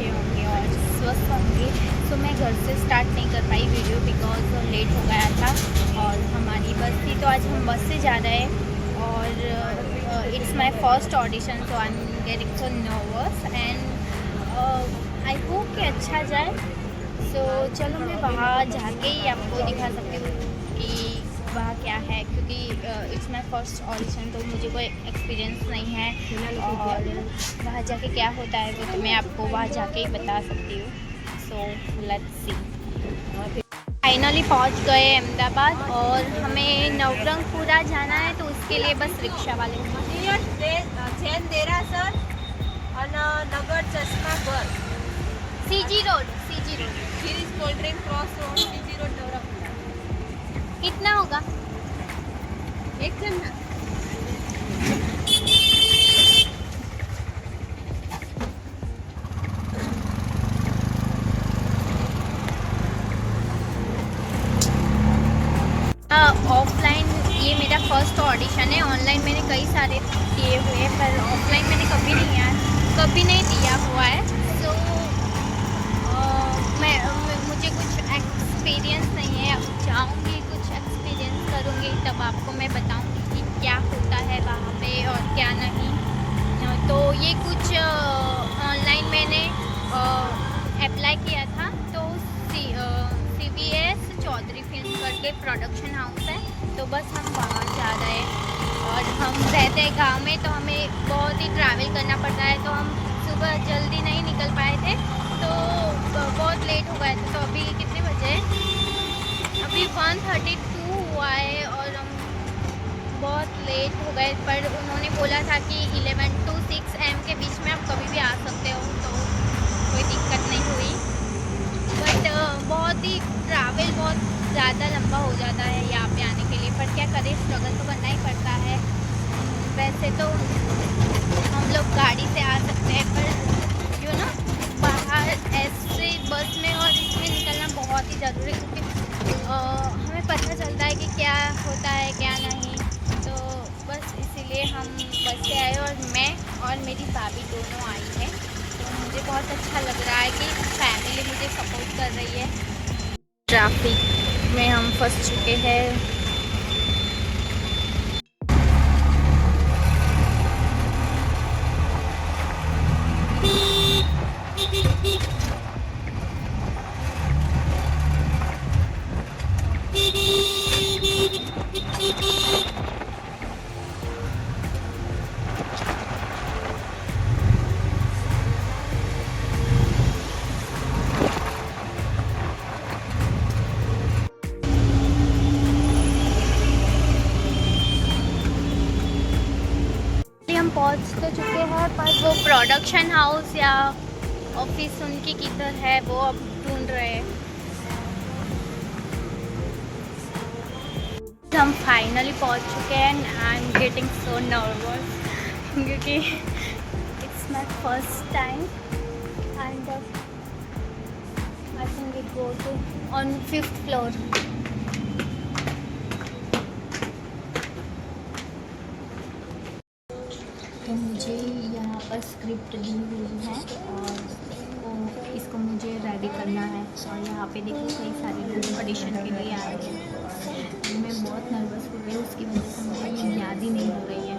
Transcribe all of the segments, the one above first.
अच्छे होंगे और स्वस्थ होंगे। तो मैं घर से स्टार्ट नहीं कर पाई वीडियो बिकॉज लेट हो गया था और हमारी बस थी, तो आज हम बस से जा रहे हैं और it's my first audition, so I am getting so nervous and I hope कि अच्छा जाए। सो चलो मैं वहाँ जाके ही आपको दिखा सकती हूँ कि वहाँ क्या है, क्योंकि इट्स माई फर्स्ट ऑडिशन, तो मुझे कोई एक्सपीरियंस नहीं है और वहाँ जाके क्या होता है वो तो मैं आपको वहाँ जाके ही बता सकती हूँ। So let's see. फाइनली पहुँच गए अहमदाबाद और हमें नवरंगपुरा जाना है, तो उसके लिए बस रिक्शा वाले जैन देरासर और नगर चश्मा घर CG road Girish cold drink cross road CG road Navrangpura. कितना होगा? एक जन ना ऑफलाइन ये मेरा फर्स्ट ऑडिशन है। ऑनलाइन मैंने कई सारे किए हुए हैं पर ऑफलाइन मैंने कभी नहीं दिया हुआ है। सो मुझे कुछ एक्सपीरियंस नहीं है। अब जाऊँगी, कुछ एक्सपीरियंस करूँगी, तब आपको मैं बताऊँगी कि क्या होता है वहाँ पे और क्या नहीं। तो ये कुछ ऑनलाइन मैंने अप्लाई किया था, तो CVS चौधरी फिल्म करके प्रोडक्शन हाउस है, तो बस हम वहाँ जा रहे हैं। और हम रहते हैं गांव में, तो हमें बहुत ही ट्रैवल करना पड़ता है, तो हम सुबह जल्दी नहीं निकल पाए थे, तो बहुत लेट हो गए थे। तो अभी कितने बजे? अभी 1:32 हुआ है और हम बहुत लेट हो गए, पर उन्होंने बोला था कि 11 to 6 AM के बीच में आप कभी भी आ सकते हो, तो कोई दिक्कत नहीं हुई। बट बहुत ही ट्रैवल बहुत ज़्यादा लंबा हो जाता है यहाँ पे आने के लिए, पर क्या करें, स्ट्रगल तो करना ही पड़ता है। वैसे तो हम लोग गाड़ी से आ सकते हैं, पर यू नो बाहर ऐसे बस में और इसमें निकलना बहुत ही ज़रूरी है, क्योंकि हमें पता चलता है कि क्या होता है क्या नहीं। तो बस इसीलिए हम बस से आए और मैं और मेरी भाभी दोनों आई है, तो मुझे बहुत अच्छा लग रहा है कि फैमिली मुझे सपोर्ट कर रही है। ट्रैफिक में हम फंस चुके हैं। हम पहुंच तो चुके हैं, पर वो प्रोडक्शन हाउस या ऑफिस उनकी किधर है वो अब ढूंढ रहे हैं। हम फाइनली पहुंच चुके हैं। I am getting so nervous क्योंकि it's my first time and I think we go to on 5th floor. तो मुझे यहाँ पर स्क्रिप्ट दी हुई है और इसको मुझे रेडी करना है, और यहाँ पे देखो कई सारे लोग ऑडिशन के लिए आए हैं। मैं बहुत नर्वस हो रही हूँ, उसकी वजह से मुझे याद ही नहीं हो रही है।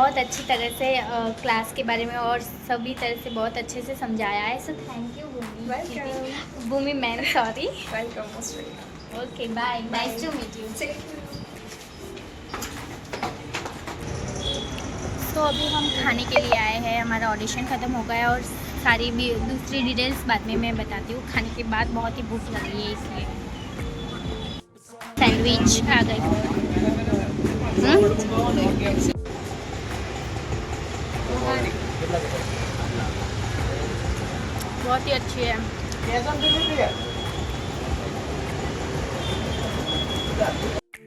बहुत अच्छी तरह से क्लास के बारे में और सभी तरह से बहुत अच्छे से समझाया है। सो थैंक यू भूमि दीदी, Bhumi ma'am, sorry. Welcome, most welcome. Okay bye, nice to meet you. तो अभी हम खाने के लिए आए हैं, हमारा ऑडिशन ख़त्म हो गया और सारी भी दूसरी डिटेल्स बाद में मैं बताती हूँ। खाने के बाद बहुत ही भूख लग रही है इसलिए। सैंडविच आ गई। बहुत ही अच्छी है।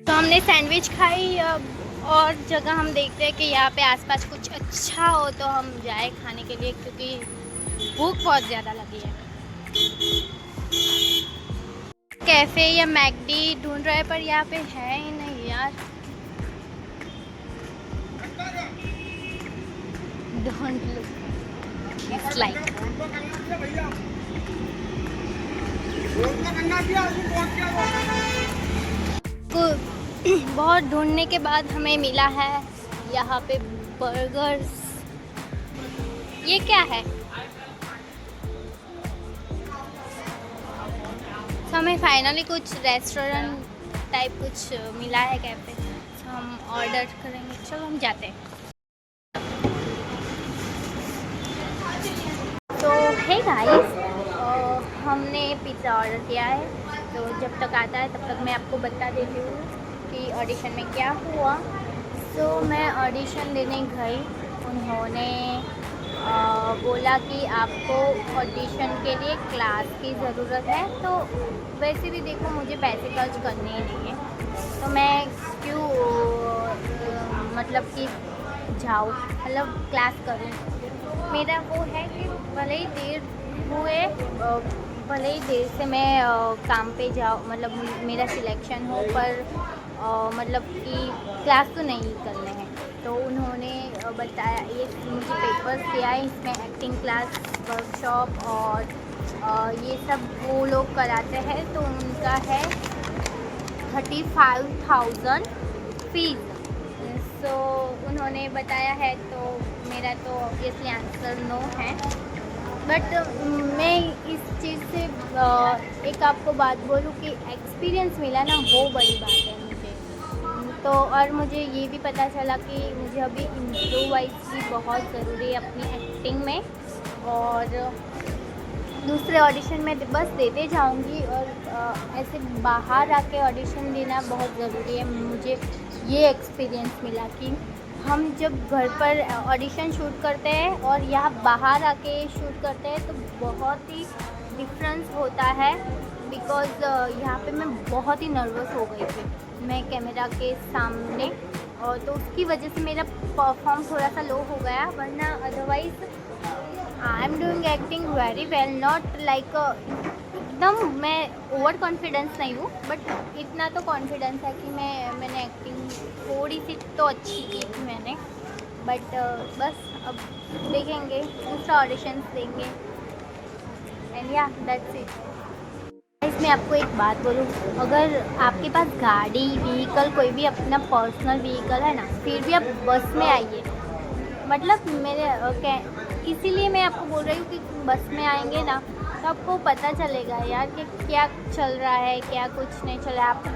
तो हमने सैंडविच खाई। अब और जगह हम देखते हैं कि यहाँ पे आसपास कुछ अच्छा हो तो हम जाए खाने के लिए, क्योंकि भूख बहुत ज़्यादा लगी है। कैफ़े या मैकडी ढूंढ रहे हैं पर यहाँ पे है ही नहीं यार। Don't look it's like. बहुत ढूंढने के बाद हमें मिला है यहाँ पे बर्गर्स। ये क्या है? तो हमें फाइनली कुछ रेस्टोरेंट टाइप कुछ मिला है कैफे, तो हम ऑर्डर करेंगे। चलो हम जाते हैं। तो हे गाइस, हमने पिज़्ज़ा ऑर्डर किया है, तो जब तक आता है तब तक मैं आपको बता देती हूँ कि ऑडिशन में क्या हुआ। तो मैं ऑडिशन देने गई, उन्होंने बोला कि आपको ऑडिशन के लिए क्लास की ज़रूरत है। तो वैसे भी देखो मुझे पैसे खर्च करने ही नहीं है, तो मैं क्यों मतलब कि जाऊँ, मतलब क्लास करूँ। मेरा वो है कि भले ही देर हुए, भले ही देर से मैं काम पे जाऊँ, मतलब मेरा सिलेक्शन हो, पर मतलब कि क्लास तो नहीं करने हैं। तो उन्होंने बताया, ये मुझे पेपर्स दिया है, इसमें एक्टिंग क्लास, वर्कशॉप और ये सब वो लोग कराते हैं। तो उनका है 35,000 फीस। सो उन्होंने बताया है, तो मेरा तो ऑब्वियसली आंसर नो है। बट मैं इस चीज़ से एक आपको बात बोलूँ कि एक्सपीरियंस मिला ना, वो बड़ी बात है मुझे। तो और मुझे ये भी पता चला कि मुझे अभी इम्प्रोवाइज की बहुत ज़रूरी है अपनी एक्टिंग में, और दूसरे ऑडिशन में बस देते जाऊंगी। और ऐसे बाहर आके ऑडिशन देना बहुत ज़रूरी है। मुझे ये एक्सपीरियंस मिला कि हम जब घर पर ऑडिशन शूट करते हैं और यहाँ बाहर आके शूट करते हैं तो बहुत ही डिफरेंस होता है। बिकॉज़ यहाँ पे मैं बहुत ही नर्वस हो गई थी मैं कैमरा के सामने, और तो उसकी वजह से मेरा परफॉर्म थोड़ा सा लो हो गया। वरना otherwise I am doing acting very well, not like एकदम मैं ओवर कॉन्फिडेंस नहीं हूँ, बट इतना तो कॉन्फिडेंस है कि मैंने एक्टिंग थोड़ी सी तो अच्छी की थी मैंने। बट बस अब देखेंगे, दूसरा ऑडिशन देंगे, एंड या दैट्स इट। इसमें आपको एक बात बोलूँ, अगर आपके पास गाड़ी, व्हीकल, कोई भी अपना पर्सनल व्हीकल है ना, फिर भी आप बस में आइए। मतलब मेरे इसीलिए मैं आपको बोल रही हूँ कि बस में आएंगे ना तो आपको पता चलेगा यार कि क्या चल रहा है, क्या कुछ नहीं चल रहा है, आपको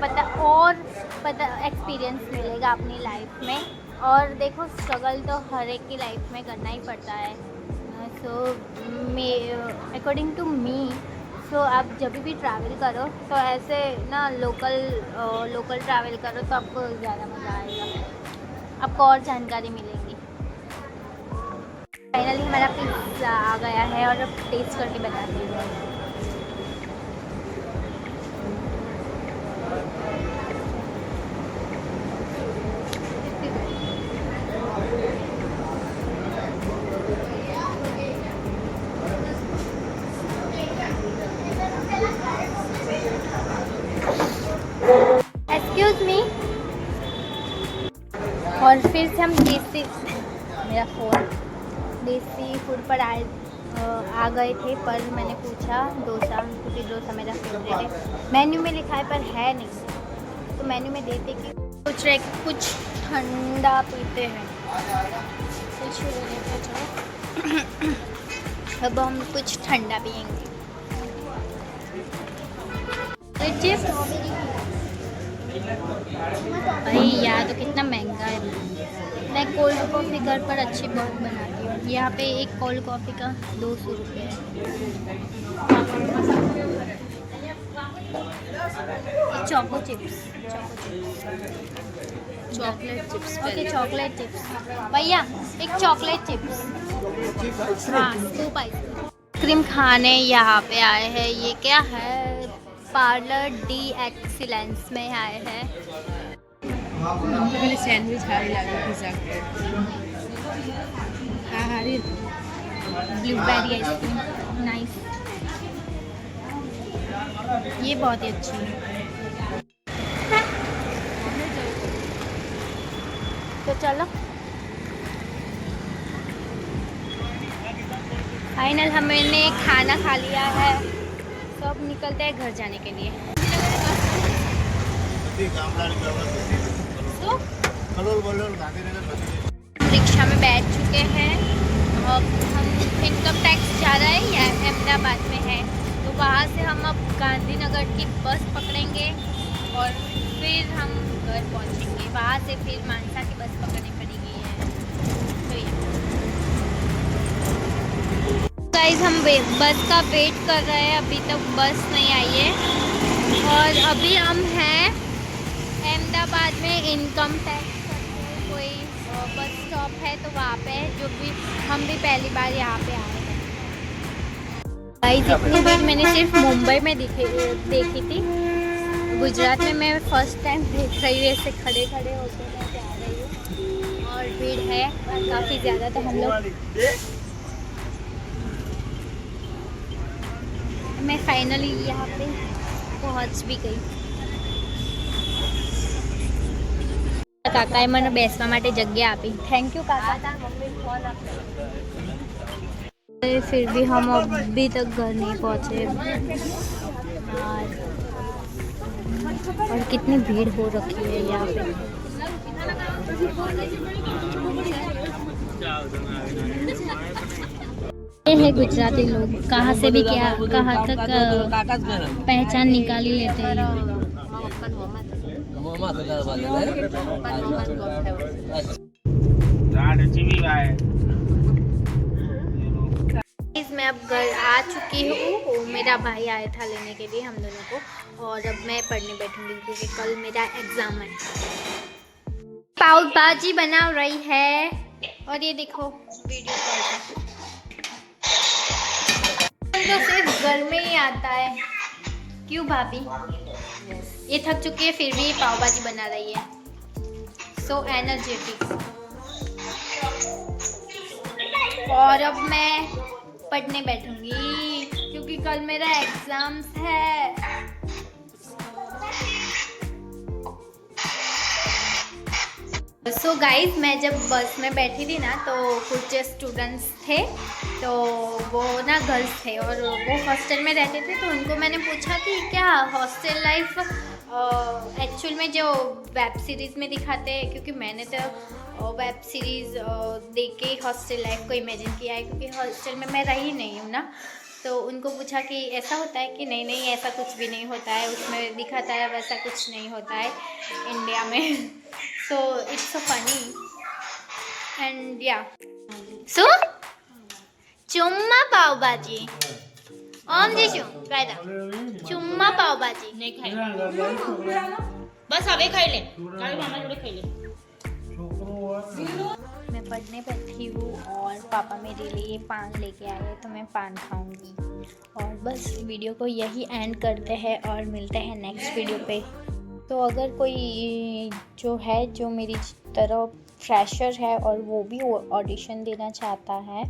पता एक्सपीरियंस मिलेगा अपनी लाइफ में। और देखो स्ट्रगल तो हर एक की लाइफ में करना ही पड़ता है। सो अकॉर्डिंग टू मी, सो आप जब भी ट्रैवल करो तो ऐसे ना लोकल ट्रैवल करो तो आपको ज़्यादा मज़ा आएगा, आपको और जानकारी मिलेगी। फाइनली हमारा पिज़्ज़ा आ गया है और अब टेस्ट करके बताते हैं। Excuse me. और फिर से हम मेरा फ़ोन देसी फूड पर आ गए थे, पर मैंने पूछा डोसा, क्योंकि डोसा मेरा फेवरेट है। मेन्यू में लिखा है पर है नहीं, तो मेन्यू में देते कि कुछ ठंडा पीते हैं। कुछ ले लेते चलो। अब हम कुछ ठंडा पियेंगे। चिप्स भाई यार तो कितना महंगा है। मैं कोल्ड कॉफ़ी घर पर अच्छी बहुत बनाती हूँ। यहाँ पे एक कोल्ड कॉफ़ी का 200 रुपये है। Choco chips, chocolate chips okay chocolate chips भैया, एक चॉकलेट चिप्स। हाँ स्कूप आइसक्रीम खाने यहाँ पे आए हैं। ये क्या है, पार्लर डी एक्सीलेंस में आए हैं। पहले सैंडविच हारी लगा पिज़्ज़ा हारी ब्लूबेरी आइसक्रीम नाइस, ये बहुत ही अच्छी है। तो चलो फाइनल हमने खाना खा लिया है, सब निकलते हैं घर जाने के लिए। तो रिक्शा में बैठ चुके हैं। अब हम इनकम टैक्स जा रहे हैं या अहमदाबाद में है, तो वहाँ से हम अब गांधीनगर की बस पकड़ेंगे और फिर हम घर पहुँचेंगे। वहाँ से फिर मानसा की बस पकड़नी पड़ेगी है। तो ये गाइस हम बस का वेट कर रहे हैं, अभी तक बस नहीं आई है। और अभी हम हैं अहमदाबाद में इनकम टैक्स करके कोई बस स्टॉप है, तो वहाँ पे जो भी हम भी पहली बार यहाँ पे आए हैं। गाइस इतनी भीड़ मैंने सिर्फ मुंबई में देखी थी। गुजरात में मैं फर्स्ट टाइम देख रही हूँ, ऐसे खड़े खड़े होकर मैं जा रही हूँ और भीड़ है काफ़ी ज़्यादा। तो हम लोग मैं फाइनली यहाँ पे पहुँच भी गई। કાકાએ મને બેસવા માટે જગ્યા આપી, થેન્ક यू काका। फिर भी हम अभी तक घर नहीं पहुँचे और कितनी भीड़ हो रखी है यहाँ पे। ये है गुजराती लोग, कहाँ से भी क्या कहाँ तक पहचान निकाल ही लेते हैं। मैं अब घर आ चुकी हूँ। मेरा भाई आया था लेने के लिए हम दोनों को, और अब मैं पढ़ने बैठूंगी क्योंकि कल मेरा एग्जाम है। पाव भाजी बना रही है और ये देखो वीडियो कॉल तो सिर्फ घर में ही आता है। क्यों भाभी? ये थक चुकी है फिर भी पाव भाजी बना रही है। सो एनर्जेटिक। और अब मैं पढ़ने बैठूंगी क्योंकि कल मेरा एग्जाम्स है। सो गाइज मैं जब बस में बैठी थी ना, तो कुछ स्टूडेंट्स थे, तो वो ना गर्ल्स थे और वो हॉस्टल में रहते थे। तो उनको मैंने पूछा कि क्या हॉस्टल लाइफ एक्चुअल में जो वेब सीरीज़ में दिखाते हैं, क्योंकि मैंने तो वेब सीरीज़ देख के हॉस्टल लाइफ को इमेजिन किया है, क्योंकि हॉस्टल में मैं रही नहीं हूँ ना। तो उनको पूछा कि ऐसा होता है कि नहीं नहीं ऐसा कुछ भी नहीं होता है, उसमें दिखाता है वैसा कुछ नहीं होता है इंडिया में। So it's so funny and या सो चुम्मा पाव भाजी ओम जी શું કાયદા ચુમ્મા પાવ ભાજી नहीं खाई बस હવે ખાઈ લે કાલે મામા જોડે ખાઈ લે। मैं पढ़ने बैठी हूँ और पापा मेरे लिए पान लेके आए, तो मैं पान खाऊंगी। और बस वीडियो को यही एंड करते हैं और मिलते हैं नेक्स्ट वीडियो पे। तो अगर कोई जो है जो मेरी तरह फ्रेशर है और वो भी ऑडिशन देना चाहता है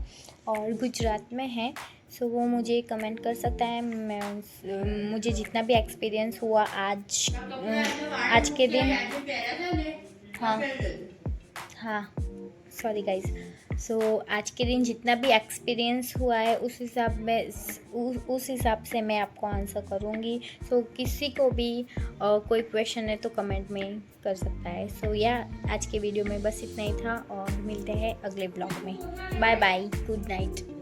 और गुजरात में है, सो वो मुझे कमेंट कर सकता है। मैं मुझे जितना भी एक्सपीरियंस हुआ आज के दिन, हाँ हाँ सॉरी गाइज। सो आज के दिन जितना भी एक्सपीरियंस हुआ है उस हिसाब से मैं आपको आंसर करूँगी। सो किसी को भी कोई क्वेश्चन है तो कमेंट में कर सकता है। सो या आज के वीडियो में बस इतना ही था और मिलते हैं अगले ब्लॉग में। Bye bye, good night.